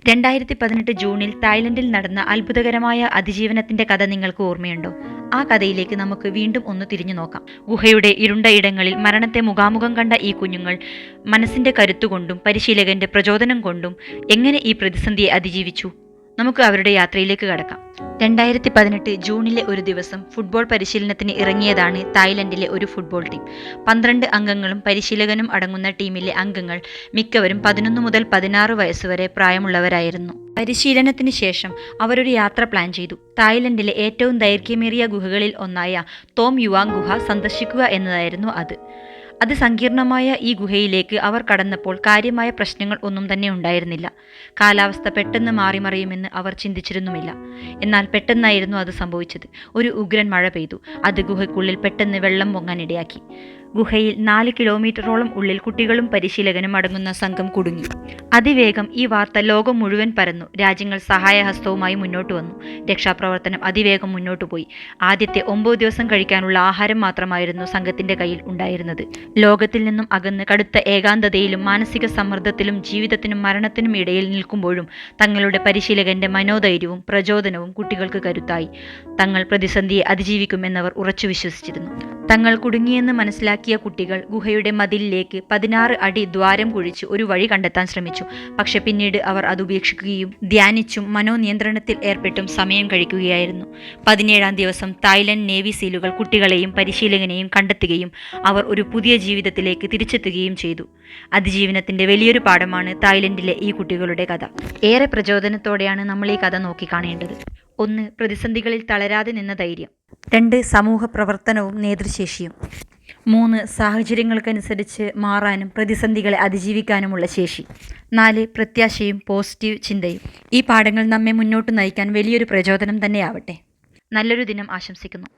2018 ജൂണിൽ തായ്ലൻഡിൽ നടന്ന അത്ഭുതകരമായ അതിജീവനത്തിന്റെ കഥ നിങ്ങൾക്ക് ഓർമ്മയുണ്ടോ? ആ കഥയിലേക്ക് നമുക്ക് വീണ്ടും ഒന്ന് തിരിഞ്ഞു നോക്കാം. ഗുഹയുടെ ഇരുണ്ട ഇടങ്ങളിൽ മരണത്തെ മുഖാമുഖം കണ്ട ഈ കുഞ്ഞുങ്ങൾ മനസ്സിന്റെ കരുത്തുകൊണ്ടും പരിശീലകന്റെ പ്രചോദനം കൊണ്ടും എങ്ങനെ ഈ പ്രതിസന്ധിയെ അതിജീവിച്ചു? നമുക്ക് അവരുടെ യാത്രയിലേക്ക് കടക്കാം. 2018 ജൂണിലെ ഒരു ദിവസം ഫുട്ബോൾ പരിശീലനത്തിന് ഇറങ്ങിയതാണ് തായ്ലൻഡിലെ ഒരു ഫുട്ബോൾ ടീം. 12 അംഗങ്ങളും പരിശീലകനും അടങ്ങുന്ന ടീമിലെ അംഗങ്ങൾ മിക്കവരും 11 മുതൽ 16 വയസ്സുവരെ പ്രായമുള്ളവരായിരുന്നു. പരിശീലനത്തിന് ശേഷം അവരൊരു യാത്ര പ്ലാൻ ചെയ്തു. തായ്ലൻഡിലെ ഏറ്റവും ദൈർഘ്യമേറിയ ഗുഹകളിൽ ഒന്നായ തോം യുവാങ് ഗുഹ സന്ദർശിക്കുക എന്നതായിരുന്നു അത്. അതിസങ്കീർണമായ ഈ ഗുഹയിലേക്ക് അവർ കടന്നപ്പോൾ കാര്യമായ പ്രശ്നങ്ങൾ ഒന്നും തന്നെ ഉണ്ടായിരുന്നില്ല. കാലാവസ്ഥ പെട്ടെന്ന് മാറിമറിയുമെന്ന് അവർ ചിന്തിച്ചിരുന്നുമില്ല. എന്നാൽ പെട്ടെന്നായിരുന്നു അത് സംഭവിച്ചത്. ഒരു ഉഗ്രൻ മഴ പെയ്തു. അത് ഗുഹയ്ക്കുള്ളിൽ പെട്ടെന്ന് വെള്ളം പൊങ്ങാനിടയാക്കി. ഗുഹയിൽ 4 കിലോമീറ്ററോളം ഉള്ളിൽ കുട്ടികളും പരിശീലകനും അടങ്ങുന്ന സംഘം കുടുങ്ങി. അതിവേഗം ഈ വാർത്ത ലോകം മുഴുവൻ പരന്നു. രാജ്യങ്ങൾ സഹായഹസ്തവുമായി മുന്നോട്ട് വന്നു. രക്ഷാപ്രവർത്തനം അതിവേഗം മുന്നോട്ടു പോയി. ആദ്യത്തെ 9 ദിവസം കഴിക്കാനുള്ള ആഹാരം മാത്രമായിരുന്നു സംഘത്തിന്റെ കയ്യിൽ ഉണ്ടായിരുന്നത്. ലോകത്തിൽ നിന്നും അകന്ന് കടുത്ത ഏകാന്തതയിലും മാനസിക സമ്മർദ്ദത്തിലും ജീവിതത്തിനും മരണത്തിനും ഇടയിൽ നിൽക്കുമ്പോഴും തങ്ങളുടെ പരിശീലകന്റെ മനോധൈര്യവും പ്രചോദനവും കുട്ടികൾക്ക് കരുത്തായി. തങ്ങൾ പ്രതിസന്ധിയെ അതിജീവിക്കുമെന്നവർ ഉറച്ചു വിശ്വസിച്ചിരുന്നു. തങ്ങൾ കുടുങ്ങിയെന്ന് മനസ്സിലാക്കിയ കുട്ടികൾ ഗുഹയുടെ മതിലിലേക്ക് 16 അടി ദ്വാരം കുഴിച്ച് ഒരു വഴി കണ്ടെത്താൻ ശ്രമിച്ചു. പക്ഷെ പിന്നീട് അവർ അത് ഉപേക്ഷിക്കുകയും ധ്യാനിച്ചും മനോനിയന്ത്രണത്തിൽ ഏർപ്പെട്ടും സമയം കഴിക്കുകയായിരുന്നു. 17-ാം ദിവസം തായ്ലൻഡ് നേവി സീലുകൾ കുട്ടികളെയും പരിശീലകനെയും കണ്ടെത്തുകയും അവർ ഒരു പുതിയ ജീവിതത്തിലേക്ക് തിരിച്ചെത്തുകയും ചെയ്തു. അതിജീവനത്തിന്റെ വലിയൊരു പാഠമാണ് തായ്ലൻഡിലെ ഈ കുട്ടികളുടെ കഥ. ഏറെ പ്രചോദനത്തോടെയാണ് നമ്മൾ ഈ കഥ നോക്കിക്കാണേണ്ടത്. 1. പ്രതിസന്ധികളിൽ തളരാതെ നിന്ന ധൈര്യം. 2. സമൂഹ പ്രവർത്തനവും നേതൃശേഷിയും. 3. സാഹചര്യങ്ങൾക്കനുസരിച്ച് മാറാനും പ്രതിസന്ധികളെ അതിജീവിക്കാനുമുള്ള ശേഷി. 4. പ്രത്യാശയും പോസിറ്റീവ് ചിന്തയും. ഈ പാഠങ്ങൾ നമ്മെ മുന്നോട്ട് നയിക്കാൻ വലിയൊരു പ്രചോദനം തന്നെയാവട്ടെ. നല്ലൊരു ദിനം ആശംസിക്കുന്നു.